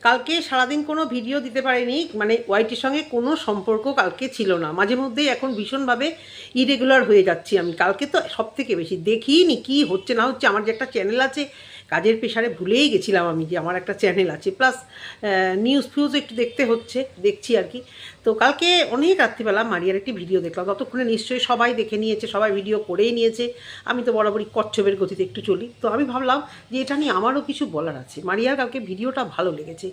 কালকে সারাদিন কোনো ভিডিও দিতে পারিনি, মানে ওয়াইটির সঙ্গে কোনো সম্পর্ক কালকে ছিল না। মাঝে মধ্যেই এখন ভীষণভাবে ইরেগুলার হয়ে যাচ্ছি আমি। কালকে তো সব থেকে বেশি দেখিনি কী হচ্ছে না হচ্ছে। আমার যে একটা চ্যানেল আছে, কাজের পেশারে ভুলেই গেছিলাম আমি যে আমার একটা চ্যানেল আছে, প্লাস নিউজ ফিউজ একটু দেখতে হচ্ছে, দেখছি আর কি। তো কালকে অনেক রাত্রিবেলা মারিয়ার একটি ভিডিও দেখলাম, ততক্ষণে নিশ্চয়ই সবাই দেখে নিয়েছে, সবাই ভিডিও করেই নিয়েছে। আমি তো বরাবরই কচ্ছপের গতিতে একটু চলি, তো আমি ভাবলাম যে এটা নিয়ে আমারও কিছু বলার আছে। মারিয়ার কালকে ভিডিওটা ভালো লেগেছে,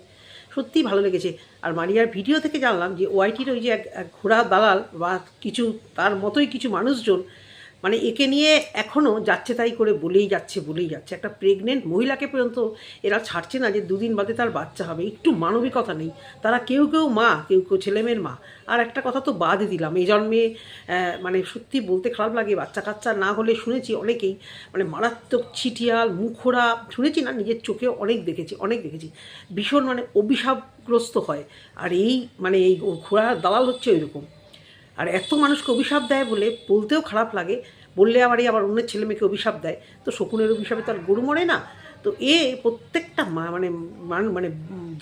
সত্যিই ভালো লেগেছে। আর মারিয়ার ভিডিও থেকে জানলাম যে ওয়াইটির ওই যে এক ঘোড়া দালাল বা কিছু তার মতোই কিছু মানুষজন মানে একে নিয়ে এখনও যাচ্ছে তাই করে বলেই যাচ্ছে। একটা প্রেগনেন্ট মহিলাকে পর্যন্ত এরা ছাড়ছে না যে দুদিন বাদে তার বাচ্চা হবে। একটু মানবিকতা নেই। তারা কেউ মা, কেউ ছেলেমেয়ের মা। আর একটা কথা তো বাদই দিলাম, এই জন্মে মানে সত্যি বলতে খারাপ লাগে, বাচ্চা কাচ্চা না হলে শুনেছি অনেকেই মানে মারাত্মক ছিটিয়াল মুখোরা, শুনেছি না, নিজের চোখে অনেক দেখেছি ভীষণ মানে অভিশাপগ্রস্ত হয়। আর এই মানে এই ঘোড়ার দালাল হচ্ছে ওই রকম। আর এত মানুষকে অভিশাপ দেয় বলে বলতেও খারাপ লাগে, বললে আবার অন্যের ছেলে মেয়েকে অভিশাপ দেয়। তো শকুনের অভিশাপে তো আর গরু মরে না। তো প্রত্যেকটা মা মানে মানে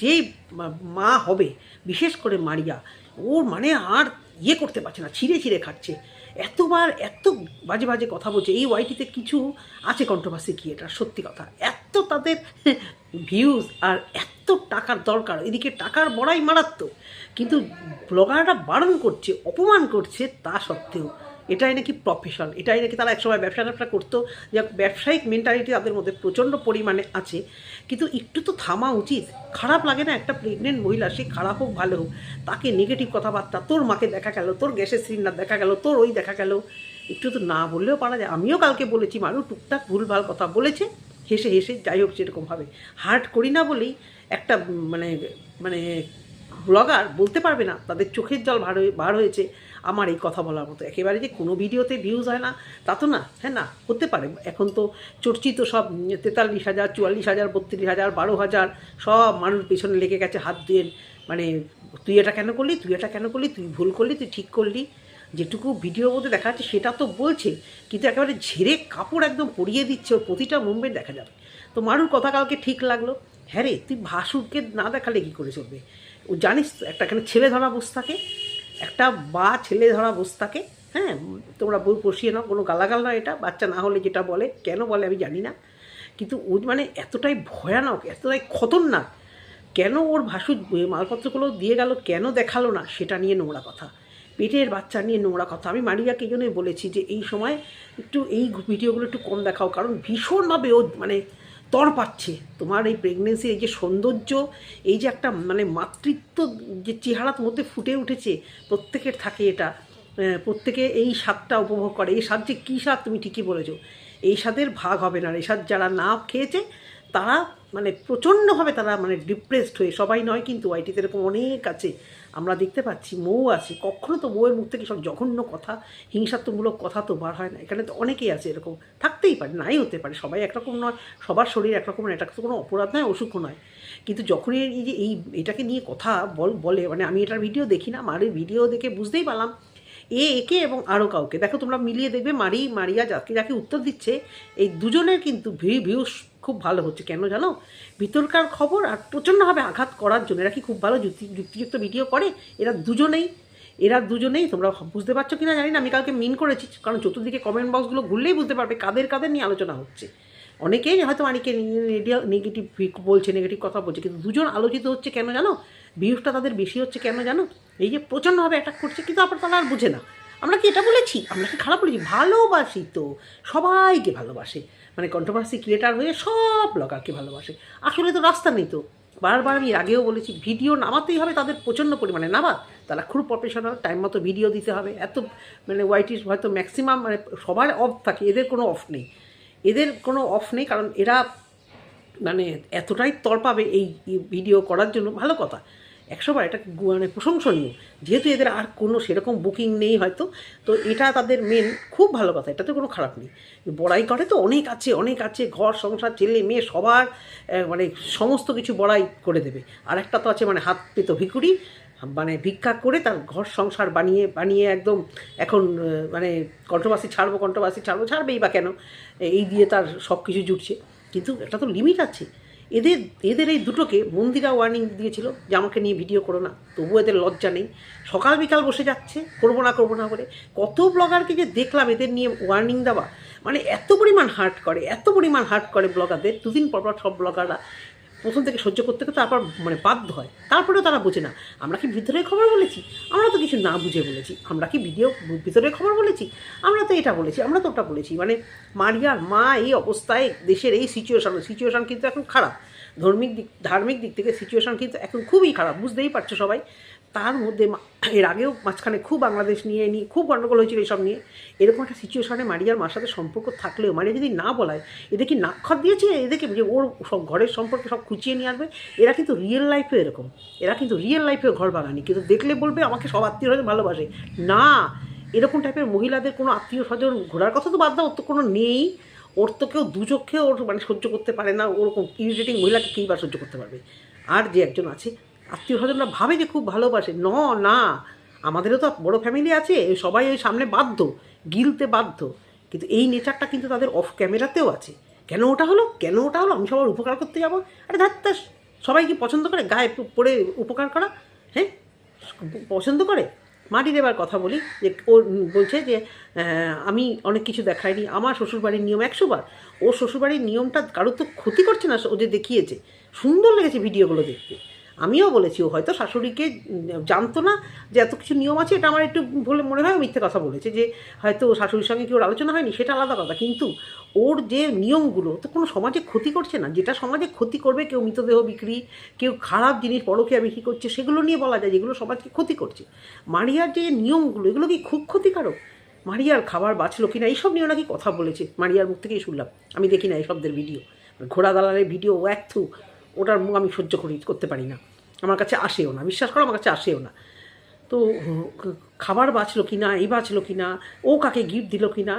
যে মা হবে, বিশেষ করে মারিয়া, ওর মানে আর করতে পারছে না, ছিঁড়ে খাচ্ছে। এত বাজে কথা বলছে। এই ওয়াইটিতে কিছু আছে কন্ট্রোভার্সি ক্রিয়েটার, সত্যি কথা। এত তাদের ভিউজ আর এত টাকার দরকার, এদিকে টাকার বড়াই মারাত্মক, কিন্তু ব্লগাররা বারণ করছে, অপমান করছে, তা সত্ত্বেও এটাই নাকি প্রফেশন, এটাই নাকি তারা একসময় ব্যবসা করতো। যা ব্যবসায়িক মেন্টালিটি তাদের মধ্যে প্রচণ্ড পরিমাণে আছে, কিন্তু একটু তো থামা উচিত। খারাপ লাগে না একটা প্রেগনেন্ট মহিলা, সে খারাপ হোক ভালো হোক, তাকে নেগেটিভ কথাবার্তা, তোর মাকে দেখা গেল, তোর গ্যাসের সিলিন্ডার দেখা গেল, তোর ওই দেখা গেল, একটু তো না বললেও পারা যায়। আমিও কালকে বলেছি, মানুষ টুকটাক ভুলভাল কথা বলেছে, হেসে যাই হোক সেরকমভাবে হার্ট করি না বলেই একটা মানে মানে ব্লগার বলতে পারবে না তাদের চোখের জল বার হয়েছে আমার এই কথা বলার মতো। একেবারে যে কোনো ভিডিওতে ভিউজ হয় না তা তো না, হ্যাঁ না, হতে পারে। এখন তো চর্চিত সব 43,000, 44,000, 32,000, 12,000 সব মানুষ পেছনে লেগে গেছে হাত দিয়ে, মানে তুই এটা কেন করলি, তুই ভুল করলি, তুই ঠিক করলি। যেটুকু ভিডিওর মধ্যে দেখা যাচ্ছে সেটা তো বলছে, কিন্তু একেবারে ঝেড়ে কাপড় একদম পরিয়ে দিচ্ছে, ওর প্রতিটা মুভমেন্ট দেখা যাবে। তো মারুর কথা কালকে ঠিক লাগলো। হ্যাঁ রে, তুই ভাসুরকে না দেখালে কী করে চলবে? ও জানিস তো একটা এখানে ছেলে ধরা বসে থাকে, একটা বা ছেলে ধরা বসে থাকে। হ্যাঁ, তোমরা বই পশিয়ে নাও, কোনো গালাগাল না এটা, বাচ্চা না হলে যেটা বলে, কেন বলে আমি জানি না, কিন্তু ও মানে এতটাই ভয়ানক, এতটাই খতরনাক। কেন ওর ভাসুর মালপত্রগুলো দিয়ে গেল, কেন দেখালো না, সেটা নিয়ে নোংরা কথা, পেটের বাচ্চা নিয়ে নোংরা কথা। আমি মারিয়াকে এই জন্যই বলেছি যে এই সময় একটু এই ভিডিওগুলো একটু কম দেখাও, কারণ ভীষণভাবে ও মানে তর পাচ্ছে। তোমার এই প্রেগনেন্সির এই যে সৌন্দর্য, এই যে একটা মানে মাতৃত্ব যে চেহারার মধ্যে ফুটে উঠেছে, প্রত্যেকের থাকে এটা, প্রত্যেকে এই স্বাদটা উপভোগ করে। এই স্বাদ যে কী স্বাদ তুমি ঠিকই বলেছো, এই স্বাদের ভাগ হবে না। এই স্বাদ যারা না খেয়েছে তারা মানে প্রচণ্ডভাবে তারা মানে ডিপ্রেসড হয়ে, সবাই নয় কিন্তু ওয়াইটিতে এরকম অনেক আছে, আমরা দেখতে পাচ্ছি, মৌ আছে। কখনো তো বউয়ের মুখ থেকে সব জঘন্য কথা, হিংসাত্মমূলক কথা তো বার হয় না। এখানে তো অনেকেই আছে এরকম, থাকতেই পারে, নাই হতে পারে, সবাই একরকম নয়, সবার শরীর একরকম নয়, এটা তো কোনো অপরাধ নয়, অসুখও নয়। কিন্তু যখনই এই যে এটাকে নিয়ে কথা বলে, মানে আমি এটার ভিডিও দেখি না, মারির ভিডিও দেখে বুঝতেই পারলাম একে এবং আরও কাউকে দেখো, তোমরা মিলিয়ে দেখবে মারিয়া যাকে উত্তর দিচ্ছে, এই দুজনের কিন্তু ভিউস খুব ভালো হচ্ছে। কেন জানো? ভিতরকার খবর আর প্রচণ্ডভাবে আঘাত করার জন্য। এরা কি খুব ভালো যুক্তিযুক্ত ভিডিও করে? এরা দুজনেই তোমরা বুঝতে পারছো কিনা জানি না। আমি কালকে মিন করেছি, কারণ চতুর্দিকে কমেন্ট বক্সগুলো ঘুরলেই বুঝতে পারবে কাদের নিয়ে আলোচনা হচ্ছে। অনেকেই হয়তো অনেকে নেগেটিভ বলছে, নেগেটিভ কথা বলছে, কিন্তু দুজন আলোচিত হচ্ছে কেন জানো? ভিউজটা তাদের বেশি হচ্ছে কেন জানো? এই যে প্রচণ্ডভাবে অ্যাটাক করছে, কিন্তু আবার তারা আর বোঝে না আমরা কি এটা বলেছি, আমরা কি খারাপ বলেছি। ভালোবাসি তো, সবাইকে ভালোবাসে, মানে কন্ট্রোভার্সি ক্রিয়েটার হয়ে সব ব্লগারকে ভালোবাসে। আসলে তো রাস্তা নেই তো। বারবার আমি আগেও বলেছি, ভিডিও নামাতেই হবে তাদের প্রচণ্ড পরিমাণে, নামা তারা খুব প্রফেশনাল, টাইম মতো ভিডিও দিতে হবে। এত মানে ওয়াইটির হয়তো ম্যাক্সিমাম মানে সবার অফ থাকে, এদের কোনো অফ নেই, কারণ এরা মানে এতটাই তড়পাবে এই ভিডিও করার জন্য। ভালো কথা, 100বার এটা মানে প্রশংসনীয়, যেহেতু এদের আর কোনো সেরকম বুকিং নেই হয়তো, তো এটা তাদের মেন, খুব ভালো কথা, এটাতে কোনো খারাপ নেই। বড়াই করে তো অনেক আছে, ঘর সংসার ছেলে মেয়ে সবার মানে সমস্ত কিছু বড়াই করে দেবে। আর একটা তো আছে মানে হাত পেত ভিকুরি, মানে ভিক্ষা করে তার ঘর সংসার বানিয়ে একদম এখন মানে কন্ট্রোভার্সি ছাড়বেই বা কেন, এই দিয়ে তার সব কিছু জুটছে। কিন্তু একটা তো লিমিট আছে। এদের এদের এই দুটোকে মন্দিরা ওয়ার্নিং দিয়েছিল যে আমাকে নিয়ে ভিডিও করো না, তবুও এদের লজ্জা নেই, সকাল বিকাল বসে যাচ্ছে করবো না করে। কত ব্লগারকে যে দেখলাম এদের নিয়ে ওয়ার্নিং দেওয়া, মানে এত পরিমাণ হার্ট করে ব্লগারদের। দুদিন পর সব ব্লগাররা প্রথম থেকে সহ্য করতে তারপর মানে বাধ্য হয়, তারপরেও তারা বোঝে না আমরা কি ভিতরের খবর বলেছি, আমরা তো কিছু না বুঝে বলেছি, আমরা কি ভিতরের খবর বলেছি, আমরা তো এটা বলেছি, আমরা তো ওটা বলেছি। মানে মারিয়ার মা এই অবস্থায়, দেশের এই সিচুয়েশান কিন্তু এখন খারাপ, ধার্মিক দিক থেকে সিচুয়েশান কিন্তু এখন খুবই খারাপ, বুঝতেই পারছো সবাই। তার মধ্যে এর আগেও মাঝখানে খুব বাংলাদেশ নিয়ে খুব গণ্ডগোল হয়েছিল এইসব নিয়ে। এরকম একটা সিচুয়েশনে মারিয়ার মার সাথে সম্পর্ক থাকলেও মারিয়া যদি না বলায়, এদের কি নাক্ষর দিয়েছে এদেরকে যে ওর সব ঘরের সম্পর্কে সব খুঁচিয়ে নিয়ে আসবে? এরা কিন্তু রিয়েল লাইফে এরকম, এরা কিন্তু রিয়েল লাইফেও ঘর বাগানি, কিন্তু দেখলে বলবে আমাকে সব আত্মীয় স্বজন ভালোবাসে না। এরকম টাইপের মহিলাদের কোনো আত্মীয় স্বজন ঘোরার কথা তো বাদ দাও, ওর তো কোনো নেই, ওর তো কেউ দু চোখে ওর মানে সহ্য করতে পারে না, ওরকম ইরিটেটিং মহিলাকে কী বা সহ্য করতে পারবে? আর যে একজন আছে আত্মীয় স্বজনরা ভাবে যে খুব ভালোবাসে, না, আমাদেরও তো বড় ফ্যামিলি আছে, সবাই ওই সামনে বাধ্য, গিলতে বাধ্য, কিন্তু এই নেচারটা কিন্তু তাদের অফ ক্যামেরাতেও আছে। কেন ওটা হলো আমি সবার উপকার করতে যাবো? আরে ধাত্তা, সবাই কি পছন্দ করে গায়ে পড়ে উপকার করা? হ্যাঁ, পছন্দ করে? মাটি দেবার কথা বলি, যে ও বলছে যে আমি অনেক কিছু দেখাইনি, আমার শ্বশুরবাড়ির নিয়ম 100 বার। ও শ্বশুরবাড়ির নিয়মটা কারোর তো ক্ষতি করছে না, ও যে দেখিয়েছে, সুন্দর লেগেছে ভিডিওগুলো দেখতে। আমিও বলেছি ও হয়তো শাশুড়িকে জানতো না যে এত কিছু নিয়ম আছে, এটা আমার একটু বলে মনে হয় মিথ্যে কথা বলেছে, যে হয়তো শাশুড়ির সঙ্গে কি ওর আলোচনা হয়নি, সেটা আলাদা কথা। কিন্তু ওর যে নিয়মগুলো তো কোনো সমাজে ক্ষতি করছে না, যেটা সমাজে ক্ষতি করবে, কেউ মৃতদেহ বিক্রি, কেউ খারাপ জিনিস পরকীয়া বিক্রি করছে, সেগুলো নিয়ে বলা যায় যেগুলো সমাজকে ক্ষতি করছে। মারিয়ার যে নিয়মগুলো, এগুলো কি খুব ক্ষতিকারক? মারিয়ার খাবার বাঁচলো কিনা এইসব নিয়ে নাকি কথা বলেছে, মারিয়ার মুখ থেকেই শুনলাম, আমি দেখি না এইসবদের ভিডিও, ঘোড়া দালালের ভিডিও ওটার মুখ আমি সহ্য করতে পারি না, আমার কাছে আসেও না, বিশ্বাস করো আমার কাছে আসেও না। তো খাবার বাঁচলো কি না, এই বাঁচলো কি না, ও কাকে গিফট দিল কি না,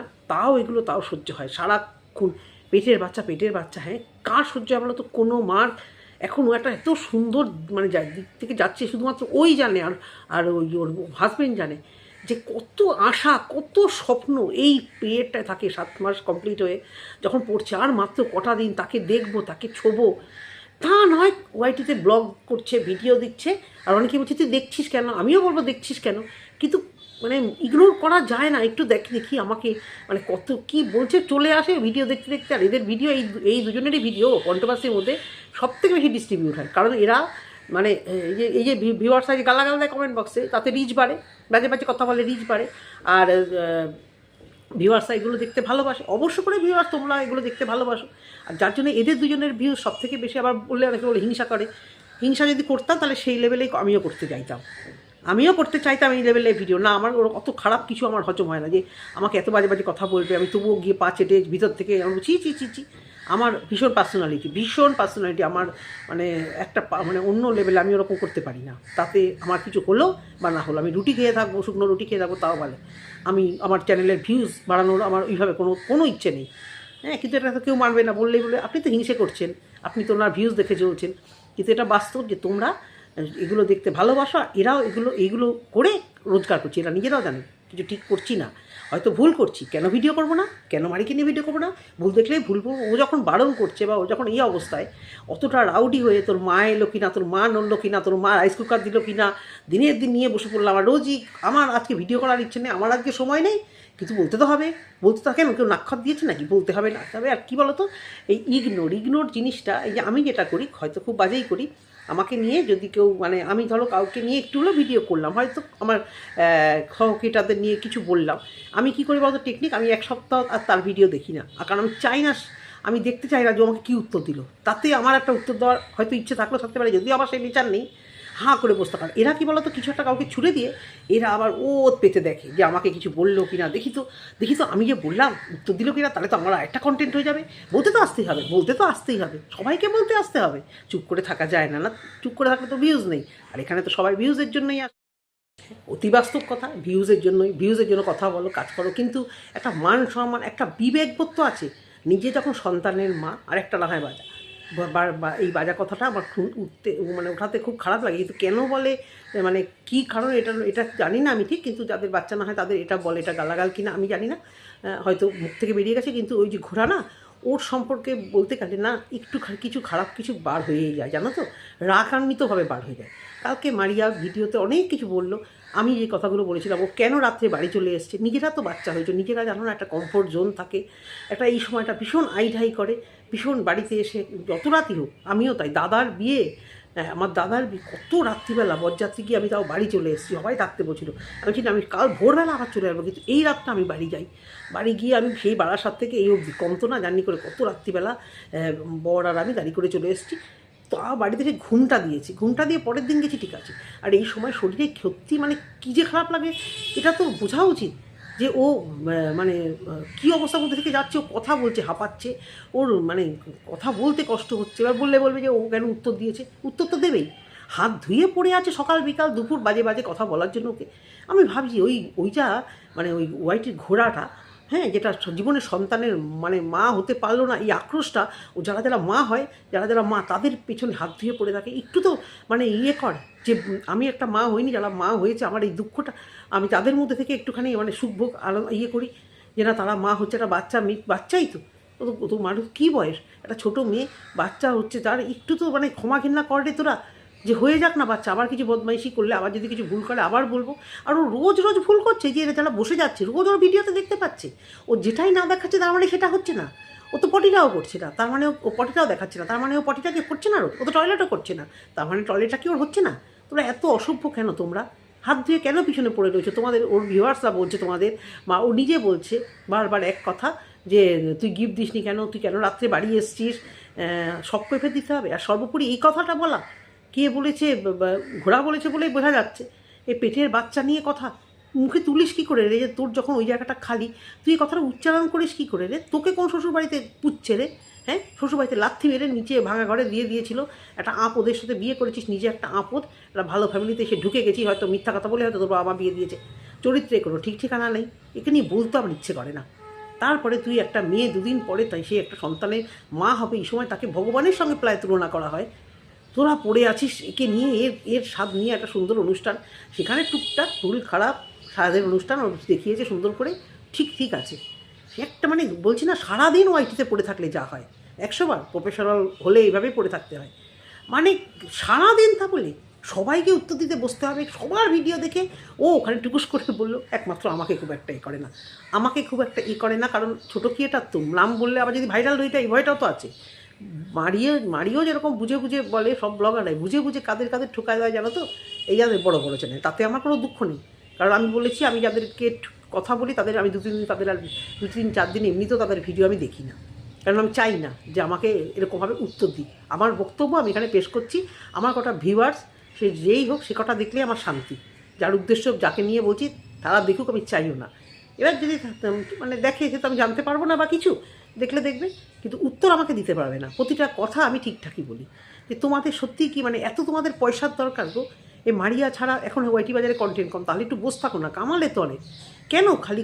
এগুলো সহ্য হয় সারাক্ষণ। পেটের বাচ্চা, হ্যাঁ, কার সহ্য হয় বলো তো? কোনো মার এখন ও একটা এত সুন্দর মানে দিক থেকে যাচ্ছে, শুধুমাত্র ওই জানে, আর ওই ওর হাজব্যান্ড জানে যে কত আশা, কত স্বপ্ন এই পিরিয়ডটায় থাকে, 7 মাস কমপ্লিট হয়ে যখন পড়ছে, আর মাত্র কটা দিন তাকে দেখবো, তাকে ছোবো। তা নয়, ওয়াইটিতে ব্লগ করছে, ভিডিও দিচ্ছে, আর অনেকে বলছে তুই দেখছিস কেন? আমিও বলবো দেখছিস কেন, কিন্তু মানে ইগনোর করা যায় না, একটু দেখি আমাকে মানে কত কি বলছে, চলে আসে ভিডিও দেখতে। আর এদের ভিডিও এই দুজনেরই ভিডিও কন্ট্রোভার্সির মধ্যে সবথেকে বেশি ডিস্ট্রিবিউট হয়, কারণ এরা মানে এই যে ভিউয়ার্স আছে গালাগাল দেয় কমেন্ট বক্সে, তাতে রিচ বাড়ে, বাজে কথা বলে রিচ বাড়ে, আর ভিউয়ার্সরা এগুলো দেখতে ভালোবাসে, অবশ্য করে ভিউয়ার্স তোমরা এগুলো দেখতে ভালোবাসো, আর যার জন্য এদের দুজনের ভিউ সব থেকে বেশি। আবার বললে অনেকে বলে হিংসা করে, হিংসা যদি করতাম তাহলে সেই লেভেলেই আমিও করতে চাইতাম এই লেভেলের ভিডিও না। আমার অত খারাপ কিছু আমার হজম হয় না, যে আমাকে এত বাজে কথা বলবে, আমি তবুও গিয়ে পা চেটে ভিতর থেকে আমি চি। আমার ভীষণ পার্সোনালিটি আমার মানে একটা মানে অন্য লেভেলে, আমি ওরকম করতে পারি না। তাতে আমার কিছু হলো বা না হলো, আমি রুটি খেয়ে থাকবো, শুকনো রুটি খেয়ে থাকবো, তাও ভালো। আমি আমার চ্যানেলের ভিউজ বাড়ানোর আমার ওইভাবে কোনো ইচ্ছে নেই, হ্যাঁ। কিন্তু এটা তো কেউ মানবে না, বললে আপনি তো হিংসে করছেন, আপনি তো ওনার ভিউজ দেখে চলছেন। কিন্তু এটা বাস্তব যে তোমরা এগুলো দেখতে ভালোবাসো, এরাও এইগুলো করে রোজগার করছে, এরা নিজেরাও জানে কিছু ঠিক করছি না, হয়তো ভুল করছি, কেন ভিডিও করবো না, কেন মারিকে নিয়ে ভিডিও করবো না? ভুল দেখলেই ভুল করবো। ও যখন বারণ করছে বা ও যখন এই অবস্থায় অতটা রাউডি হয়ে, তোর মা এলো কিনা, তোর মা নড়লো কিনা, তোর মা রাইস কুকার দিল কিনা, দিনের দিন নিয়ে বসে পড়লাম, আমার রোজই আমার আজকে ভিডিও করার ইচ্ছে নেই, আমার আজকে সময় নেই, কিন্তু বলতে তো হবে, বলতে তো কেন কেউ নাক্ষর দিয়েছে নাকি, বলতে হবে না হবে। আর কী বলো তো, এই ইগনোর জিনিসটা, এই যে আমি যেটা করি, হয়তো খুব বাজেই করি, আমাকে নিয়ে যদি কেউ মানে আমি ধরো কাউকে নিয়ে একটু হলেও ভিডিও করলাম, হয়তো আমার সহকর্মীটাদের নিয়ে কিছু বললাম, আমি কী করি বলতো টেকনিক, আমি 1 সপ্তাহ আর তার ভিডিও দেখি না, কারণ আমি চাই না, আমি দেখতে চাই না যে আমাকে কী উত্তর দিল, তাতে আমার একটা উত্তর দেওয়ার হয়তো ইচ্ছে থাকলেও থাকতে পারে, যদিও আমার সেই নেচার নেই, হাঁ করে বসতে পারে। এরা কী বলতো, কিছু একটা কাউকে ছুড়ে দিয়ে এরা আবার পেতে দেখে যে আমাকে কিছু বললো কি না, দেখি তো আমি যে বললাম উত্তর দিল কি না, তাহলে তো আমার একটা কন্টেন্ট হয়ে যাবে, বলতে তো আসতেই হবে, সবাইকে বলতে আসতে হবে, চুপ করে থাকা যায় না, চুপ করে থাকলে তো ভিউজ নেই, আর এখানে তো সবাই ভিউজের জন্যই আসে, অতি বাস্তব কথা, ভিউজের জন্য কথা বলো, কাজ করো, কিন্তু একটা মান সম্মান, একটা বিবেকবোধ তো আছে। নিজে যখন সন্তানের মা, আর একটা না হয় বাজা, এই বাজা কথাটা আমার ওঠাতে খুব খারাপ লাগে, কিন্তু কেন বলে মানে কী কারণ এটা জানি না আমি ঠিক, কিন্তু যাদের বাচ্চা না হয় তাদের এটা বলে, এটা গালাগাল কিনা আমি জানি না, হয়তো মুখ থেকে বেরিয়ে গেছে, কিন্তু ওই যে ঘোড়া না, ওর সম্পর্কে বলতে গেলে না একটু কিছু খারাপ কিছু বার হয়েই যায়, জানো তো, রাগান্বিতভাবে বার হয়ে যায়। কালকে মারিয়া ভিডিওতে অনেক কিছু বললো, আমি যে কথাগুলো বলেছিলাম, ও কেন রাত্রে বাড়ি চলে এসছে, নিজেরা তো বাচ্চা হয়েছে, নিজেরা জানো না একটা কমফোর্ট জোন থাকে, একটা এই সময়টা ভীষণ আইঢাই করে, ভীষণ বাড়িতে এসে যত রাতই হোক, আমিও তাই, দাদার বিয়ে, আমার দাদার কত রাত্রিবেলা বরযাত্রী গিয়ে আমি তাও বাড়ি চলে এসেছি, সবাই থাকতে বলছিল, আমি চিন্তা আমি কাল ভোরবেলা আবার চলে আসবো, কিন্তু এই রাতটা আমি বাড়ি যাই, বাড়ি গিয়ে আমি সেই বারাসাত থেকে এই অবধি কমতো না জার্নি করে কত রাত্রিবেলা বর আর আমি গাড়ি করে চলে এসেছি, তা বাড়িতে যে ঘুমটা দিয়েছি, ঘুমটা দিয়ে পরের দিন গেছি ঠিক আছে, আর এই সময় শরীরে সত্যি মানে কী যে খারাপ লাগে, এটা তো বোঝা উচিত যে ও মানে কী অবস্থার মধ্যে থেকে যাচ্ছে, ও কথা বলছে হাঁপাচ্ছে, ওর মানে কথা বলতে কষ্ট হচ্ছে, এবার বলবে যে ও কেন উত্তর দিয়েছে, উত্তর তো দেবেই, হাত ধুয়ে পড়ে আছে সকাল বিকাল দুপুর বাজে বাজে কথা বলার জন্য ওকে। আমি ভাবছি ওইটা মানে ওই ওয়াইটির ঘোড়াটা, হ্যাঁ, যেটা জীবনের সন্তানের মানে মা হতে পারলো না, এই আক্রোশটা ও যারা মা হয়, যারা মা তাদের পেছনে হাত ধুয়ে পড়ে থাকে, একটু তো মানে কর যে আমি একটা মা হইনি, যারা মা হয়েছে আমার এই দুঃখটা আমি তাদের মধ্যে থেকে একটুখানি মানে সুখভোগ করি, যে না তারা মা হচ্ছে, একটা বাচ্চাই তো মানুষ কী বয়স, একটা ছোটো মেয়ে বাচ্চা হচ্ছে, তার একটু তো মানে ক্ষমা ঘৃণা করে তোরা, যে হয়ে যাক না বাচ্চা, আবার কিছু বদমাইশি করলে, আবার যদি কিছু ভুল করে আবার বলবো, আর ও রোজ ভুল করছে, যে যারা বসে যাচ্ছে রোজ ওর ভিডিওতে দেখতে পাচ্ছে, ও যেটাই না দেখাচ্ছে তার মানে সেটা হচ্ছে না, ও তো পটিটাও করছে না, তার মানে ও পটিটাও দেখাচ্ছে না, তার মানে ও পটিটাকে করছে না, ও তো টয়লেটও করছে না, তার মানে টয়লেটটা কি ওর হচ্ছে না? তোমরা এত অসভ্য কেন, তোমরা হাত ধুয়ে কেন পিছনে পড়ে রয়েছো? তোমাদের ওর ভিউয়ার্সরা বলছে, তোমাদের মা, ও নিজে বলছে বারবার এক কথা, যে তুই গিফট দিসনি কেন, তুই কেন রাত্রে বাড়ি এসছিস, সব কৈফিয়ত দিতে হবে, আর সর্বোপরি এই কথাটা বলা কে বলেছে, ঘোড়া বলেছে বলেই বোঝা যাচ্ছে, এই পেটের বাচ্চা নিয়ে কথা মুখে তুলিস কী করে রে, যে তোর যখন ওই জায়গাটা খালি, তুই এই কথাটা উচ্চারণ করিস কী করে রে? তোকে কোন শ্বশুরবাড়িতে পুচ্ছে রে? হ্যাঁ, শ্বশুরবাড়িতে লাথি মেরে নিচে ভাঙা ঘরে দিয়ে দিয়েছিল, একটা ওদের সাথে বিয়ে করেছিস, নিজে একটা আপদ, একটা ভালো ফ্যামিলিতে এসে ঢুকে গেছিস, হয়তো মিথ্যা কথা বলে হয়তো তোর বাবা বিয়ে দিয়েছে, চরিত্রে কোনো ঠিক ঠিকানা নেই, একে নিয়ে বলতে আমার ইচ্ছে করে না। তারপরে তুই একটা মেয়ে দুদিন পরে তাই সে একটা সন্তানের মা হবে, এই সময় তাকে ভগবানের সঙ্গে প্রায় তুলনা করা হয়, তোরা পড়ে আছিস একে নিয়ে, এর স্বাদ নিয়ে একটা সুন্দর অনুষ্ঠান, সেখানে টুকটাক ভুল খারাপ স্বাদের অনুষ্ঠান দেখিয়েছে সুন্দর করে, ঠিক আছে, সে একটা মানে বলছি না, সারাদিন ওয়াইটিতে পড়ে থাকলে যা হয়, 100বার প্রফেশনাল হলে এইভাবেই পড়ে থাকতে হয়, মানে সারাদিন তা বলে সবাইকে উত্তর দিতে বসতে হবে, সবার ভিডিও দেখে ও ওখানে টুকুস করে বললো, একমাত্র আমাকে খুব একটা করে না, কারণ ছোটো ক্রিয়েটার তো নাম বললে আবার যদি ভাইরাল হয়ে যায়, এই ভয়টাও তো আছে। মারিও যেরকম বুঝে বলে, সব ব্লগাররাই বুঝে কাদের ঠোকায় দেয় জানো তো, এই যাদের বড় চ্যানেল, তাতে আমার কোনো দুঃখ নেই, কারণ আমি বলেছি আমি যাদেরকে কথা বলি তাদের আমি 2-3 দিন, তাদের আর 2-3-4 দিন এমনিতেও তাদের ভিডিও আমি দেখি না, কারণ আমি চাই না যে আমাকে এরকমভাবে উত্তর দিই, আমার বক্তব্য আমি এখানে পেশ করছি, আমার কটা ভিউয়ার্স সে যেই হোক সে কটা দেখলেই আমার শান্তি, যার উদ্দেশ্য যাকে নিয়ে বলছি তারা দেখুক, আমি চাইও না। এবার যদি মানে দেখে সে তো আমি জানতে পারবো না বা কিছু, দেখলে দেখবে, কিন্তু উত্তর আমাকে দিতে পারবে না, প্রতিটা কথা আমি ঠিকঠাকই বলি, যে তোমাদের সত্যিই কি মানে এত তোমাদের পয়সার দরকার গো, এই মারিয়া ছাড়া এখন ওয়াইটি বাজারে কন্টেন্ট কম, তাহলে একটু বসে থাকো না, কামালে তলে কেন খালি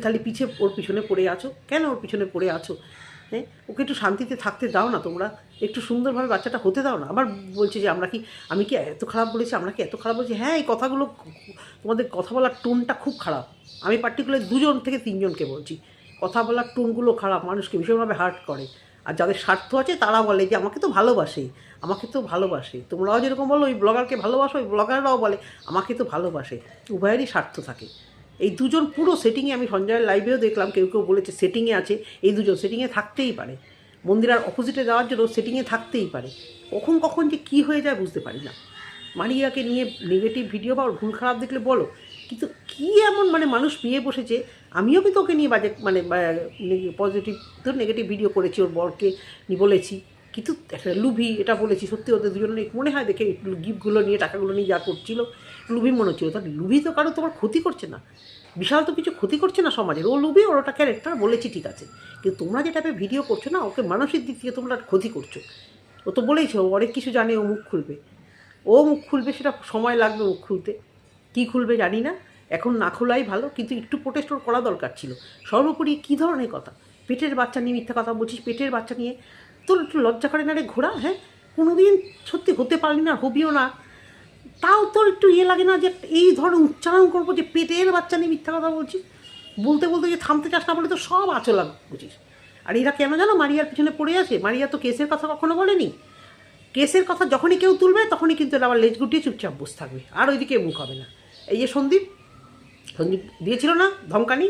ওর পিছনে পড়ে আছো, কেন ওর পিছনে পড়ে আছো? হ্যাঁ, ওকে একটু শান্তিতে থাকতে দাও না, তোমরা একটু সুন্দরভাবে বাচ্চাটা হতে দাও না। আবার বলছে যে আমি কি এত খারাপ বলেছি, আমরা কি এত খারাপ বলছি? হ্যাঁ, এই কথাগুলো তোমাদের কথা বলার টোনটা খুব খারাপ, আমি পার্টিকুলার 2 থেকে 3 জনকে বলছি, কথা বলার টোনগুলো খারাপ, মানুষকে ভীষণভাবে হার্ট করে, আর যাদের স্বার্থ আছে তারা বলে যে আমাকে তো ভালোবাসে, তোমরাও যেরকম বলো ওই ব্লগারকে ভালোবাসো, ওই ব্লগাররাও বলে আমাকে তো ভালোবাসে, উভয়েরই স্বার্থ থাকে। এই দুজন পুরো সেটিংয়ে, আমি সঞ্জয়ের লাইভেও দেখলাম কেউ বলেছে সেটিংয়ে আছে, এই দুজন সেটিংয়ে থাকতেই পারে, মন্দিরার অপোজিটে যাওয়ার জন্য সেটিংয়ে থাকতেই পারে, কখন যে কী হয়ে যায় বুঝতে পারি না। মারিয়াকে নিয়ে নেগেটিভ ভিডিও বা ভুল খারাপ দেখলে বলো, কিন্তু কী এমন মানে মানুষ পেয়ে বসেছে, আমিও কিন্তু ওকে নিয়ে বাজে মানে পজিটিভ তো নেগেটিভ ভিডিও করেছি, ওর বরকে নিয়ে বলেছি, কিন্তু একটা লুভি এটা বলেছি, সত্যি ওদের দুজনের মনে হয় দেখে গিফটগুলো নিয়ে টাকাগুলো নিয়ে যা করছিল লুভি মনে হচ্ছিল, তার লুভি তো কারো তোমার ক্ষতি করছে না, বিশাল তো কিছু ক্ষতি করছে না সমাজের, ও লুভি ওর ওটা ক্যারেক্টার বলেছি ঠিক আছে, কিন্তু তোমরা যেটা ভিডিও করছো না, ওকে মানসিক দিক থেকে তোমরা ক্ষতি করছো, ও তো বলেইছো অনেক কিছু জানে, ও মুখ খুলবে, সেটা সময় লাগবে মুখ খুলতে, কী খুলবে জানি না, এখন না খোলাই ভালো, কিন্তু একটু প্রোটেস্ট ওর করা দরকার ছিল। সর্বোপরি কী ধরনের কথা, পেটের বাচ্চা নিয়ে মিথ্যা কথা বলছিস, পেটের বাচ্চা নিয়ে তোর একটু লজ্জা করে না রে ঘোড়া? হ্যাঁ, কোনো দিন সত্যি হতে পারলি না, হবিও না, তাও তোর একটু লাগে না যে এই ধরনের উচ্চারণ করবো যে পেটের বাচ্চা নিয়ে মিথ্যা কথা বলছিস, বলতে যে থামতে চাস না বলে তো সব আঁচলা বুঝিস, আর এরা কেন জানো মারিয়ার পিছনে পড়ে আছে? মারিয়া তো কেসের কথা কখনো বলেনি। কেসের কথা যখনই কেউ তুলবে তখনই কিন্তু এরা আবার লেজ গুটিয়ে চুপচাপ বসে থাকবে, আর ওইদিকে মুখ হবে না। এই যে সন্দীপ দিয়েছিল না ধমকানি,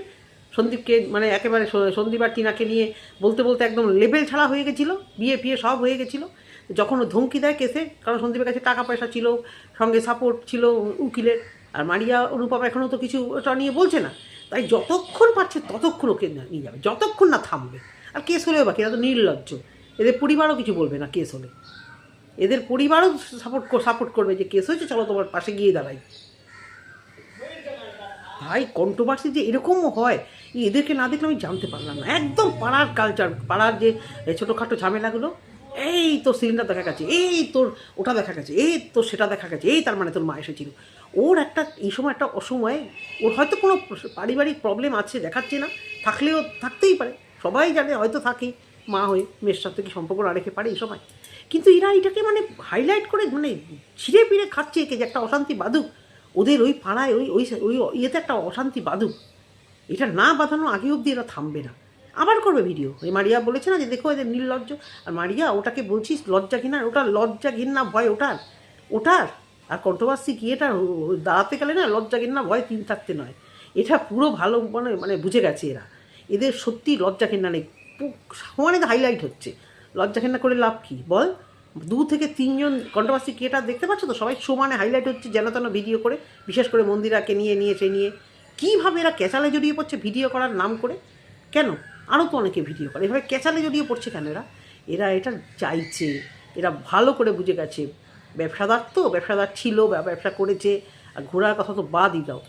সন্দীপকে মানে একেবারে সন্দীপ আর টিনাকে নিয়ে বলতে বলতে একদম লেভেল ছাড়া হয়ে গেছিলো, বিয়ে ফিয়ে সব হয়ে গেছিলো। যখন ও ধমকি দেয় কেসে, কারণ সন্দীপের কাছে টাকা পয়সা ছিল, সঙ্গে সাপোর্ট ছিল উকিলের, আর মারিয়া অনুপম এখনও তো কিছু ওটা নিয়ে বলছে না, তাই যতক্ষণ পারছে ততক্ষণ ওকে নিয়ে যাবে, যতক্ষণ না থামবে। আর কেস হলেও বাকি, এরা তো নির্লজ্জ, এদের পরিবারও কিছু বলবে না কেস হলে, এদের পরিবারও সাপোর্ট করবে যে কেস হয়েছে চলো তোমার পাশে গিয়ে দাঁড়াই। ভাই কন্ট্রোভার্সি যে এরকমও হয় এদেরকে না দেখলে আমি জানতে পারলাম না। একদম পাড়ার কালচার, পাড়ার যে ছোটোখাটো ঝামেলাগুলো, এই তোর সিলিন্ডার দেখা গেছে, এই তোর ওটা দেখা গেছে, এই তোর সেটা দেখা গেছে, এই তার মানে তোর মা এসেছিল। ওর একটা এই সময় একটা অসময়ে ওর হয়তো কোনো পারিবারিক প্রবলেম আছে, দেখাচ্ছে না, থাকলেও থাকতেই পারে, সবাই জানে হয়তো থাকেই, মা হয়ে মেয়ের সাথে কি সম্পর্ক না রেখে পারে এই সময়। কিন্তু এরা এটাকে মানে হাইলাইট করে মানে ছিঁড়ে পিড়ে খাচ্ছে একে, যে একটা অশান্তি বাঁধুক ওদের ওই পাড়ায়, ওই ওই ওই ইয়েতে একটা অশান্তি বাঁধুক। এটা না বাঁধানো আগে অবধি এরা থামবে না, আবার করবে ভিডিও। ওই মারিয়া বলেছে না যে দেখো এদের নির্লজ্জ, আর মারিয়া ওটাকে বলছিস লজ্জা ঘৃণা, ওটা লজ্জা ঘৃণা ভয় ওটার আর কন্ট্রোভার্সি কি এটা দাঁড়াতে গেলে না লজ্জা ঘৃণা ভয় তিন থাকতে নয়, এটা পুরো ভালো মানে বুঝে গেছে এরা, এদের সত্যি লজ্জা ঘৃণা নেই, সমানে হাইলাইট হচ্ছে। লজ্জা ঘৃণা করে লাভ কী বল? 2 থেকে 3 জন কন্ট্রোভার্সি ক্রিয়েটার দেখতে পাচ্ছ তো, সবাই সমানে হাইলাইট হচ্ছে যেন তেন ভিডিও করে, বিশেষ করে মন্দিরাকে নিয়ে সে নিয়ে কীভাবে এরা ক্যাচালে জড়িয়ে পড়ছে ভিডিও করার নাম করে। কেন? আরও তো অনেকে ভিডিও করে, এভাবে ক্যাচালে জড়িয়ে পড়ছে কেন এরা এটা চাইছে, এরা ভালো করে বুঝে গেছে ব্যবসাদার তো, ব্যবসাদার ছিল বা ব্যবসা করেছে। আর ঘোড়ার কথা তো বাদই দাও,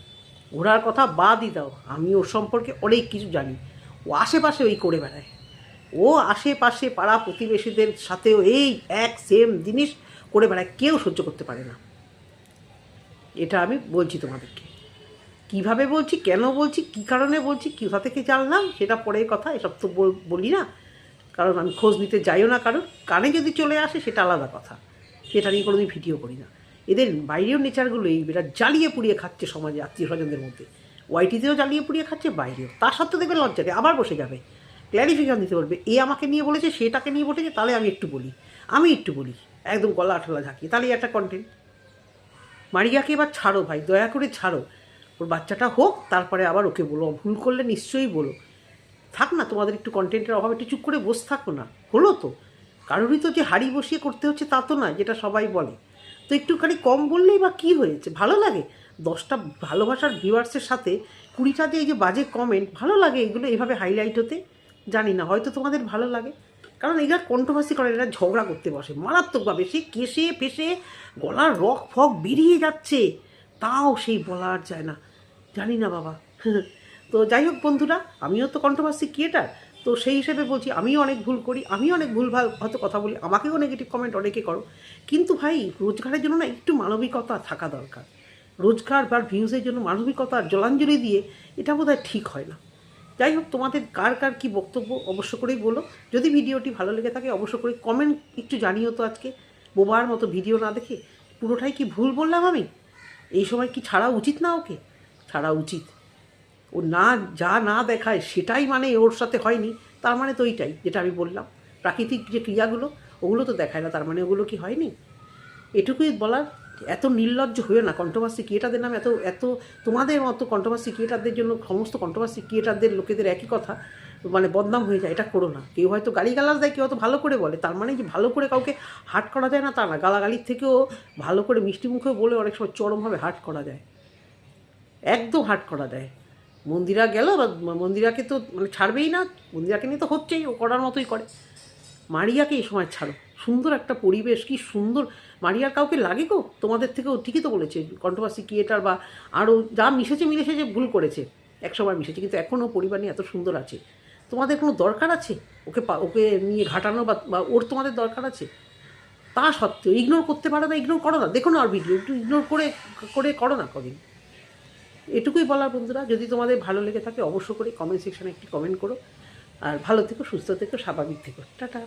ঘোড়ার কথা বাদই দাও, আমি ওর সম্পর্কে অনেক কিছু জানি। ও আশেপাশে ওই করে বেড়ায়, ও আশেপাশে পাড়া প্রতিবেশীদের সাথেও এই এক সেম জিনিস করে বেড়ায়, কেউ সহ্য করতে পারে না। এটা আমি বলছি তোমাদেরকে, কিভাবে বলছি, কেন বলছি, কী কারণে বলছি, কোথা থেকে জানলাম সেটা পরের কথা, এসব তো বলি না, কারণ আমি খোঁজ নিতে যাইও না, কারণ কানে যদি চলে আসে সেটা আলাদা কথা, সেটা নিয়ে কোনোদিন ভিডিও করি না। এদের বাইরেও নেচারগুলো এই এরা জ্বালিয়ে পুড়িয়ে খাচ্ছে সমাজে, আত্মীয় স্বজনদের মধ্যে, ওয়াইটিতেও জ্বালিয়ে পুড়িয়ে খাচ্ছে, বাইরেও। তার সত্ত্বেও দেখবে লজ্জাকে আবার বসে যাবে, ক্ল্যারিফিকেশন দিতে পারবে, এ আমাকে নিয়ে বলেছে, সেটাকে নিয়ে বলেছে, তাহলে আমি একটু বলি একদম গলা আঠলা ঝাঁকি, তাহলেই একটা কন্টেন্ট। মারিয়াকে এবার ছাড়ো ভাই, দয়া করে ছাড়ো, ওর বাচ্চাটা হোক, তারপরে আবার ওকে বলো, ভুল করলে নিশ্চয়ই বলো। থাক না, তোমাদের একটু কন্টেন্টের অভাবে একটু চুপ করে বসে থাকো না, হলো তো, কারোরই তো যে হাড়ি বসিয়ে করতে হচ্ছে তা তো নয়, যেটা সবাই বলে। তো একটুখানি কম বললেই বা কী হয়েছে, ভালো লাগে 10টা ভালোবাসার ভিউয়ার্সের সাথে 20টা যে এই যে বাজে কমেন্ট, ভালো লাগে এগুলো এইভাবে হাইলাইট হতে, জানি না, হয়তো তোমাদের ভালো লাগে, কারণ এরা কন্ট্রোভার্সি করে, এরা ঝগড়া করতে বসে মারাত্মকভাবে, সে কেসে ফেসে গলার রক ফক বেরিয়ে যাচ্ছে, তাও সেই বলার যায় না, জানি না বাবা। তো যাই হোক বন্ধুরা, আমিও তো কন্ট্রোভার্সি ক্রিয়েটার, তো সেই হিসেবে বলছি আমিও অনেক ভুল করি, আমিও অনেক ভুলভাল হয়তো কথা বলি, আমাকেও নেগেটিভ কমেন্ট অনেকে করো, কিন্তু ভাই রোজগারের জন্য না একটু মানবিকতা থাকা দরকার, রোজগার বা ভিউজের জন্য মানবিকতার জলাঞ্জলি দিয়ে এটা বোধহয় ঠিক হয় না। যাই হোক, তোমাদের কার কী বক্তব্য অবশ্য করেই বলো, যদি ভিডিওটি ভালো লেগে থাকে অবশ্য করে কমেন্ট একটু জানিও তো। আজকে বোবার মতো ভিডিও না দেখে পুরোটাই কি ভুল বললাম আমি? এই সময় কি ছাড়া উচিত না? ওকে ছাড়া উচিত। ও না দেখায় সেটাই মানে ওর সাথে হয়নি, তার মানে তো ওইটাই যেটা আমি বললাম, প্রাকৃতিক যে ক্রিয়াগুলো ওগুলো তো দেখায় না, তার মানে ওগুলো কি হয়নি? এটুকুই বলার। এত নির্লজ্জ হয়ে না কন্ট্রোভার্সি ক্রিয়েটারদের নামে, এত তোমাদের মতো কন্ট্রোভার্সি ক্রিয়েটারদের জন্য সমস্ত কন্ট্রোভার্সি ক্রিয়েটারদের লোকেদের একই কথা মানে বদনাম হয়ে যায়, এটা করো না। কেউ হয়তো গালিগালাজ দেয়, কেউ হয়তো ভালো করে বলে, তার মানে যে ভালো করে কাউকে হার্ট করা যায় না তা না, গালাগালির থেকেও ভালো করে মিষ্টি মুখেও বলে অনেক সময় চরমভাবে হার্ট করা যায়, একদম হার্ট করা দেয়। মন্দিরা গেল, মন্দিরাকে তো মানে ছাড়বেই না, মন্দিরাকে নিয়ে তো হচ্ছেই, ও করার মতোই করে। মারিয়াকে এই সময় ছাড়ো, সুন্দর একটা পরিবেশ, কি সুন্দর। মারিয়ার কাউকে লাগে গো তোমাদের থেকেও? ঠিকই তো বলেছে, কন্ট্রোভার্সি ক্রিয়েটার বা আরও যা মিশেছে ভুল করেছে, একসময় মিশেছে, কিন্তু এখনও পরিবার নিয়ে এত সুন্দর আছে। তোমাদের কোনো দরকার আছে ওকে নিয়ে ঘাটানো বা ওর তোমাদের দরকার আছে? তা সত্ত্বেও ইগনোর করতে পারো না, ইগনোর করো না, দেখো না আর ভিডিও, একটু ইগনোর করে করো না কদিন। এটুকুই বলার বন্ধুরা, যদি তোমাদের ভালো লেগে থাকে অবশ্য করে কমেন্ট সেকশানে একটি কমেন্ট করো, আর ভালো থেকো, সুস্থ থেকো, স্বাভাবিক থেকো, টাটা।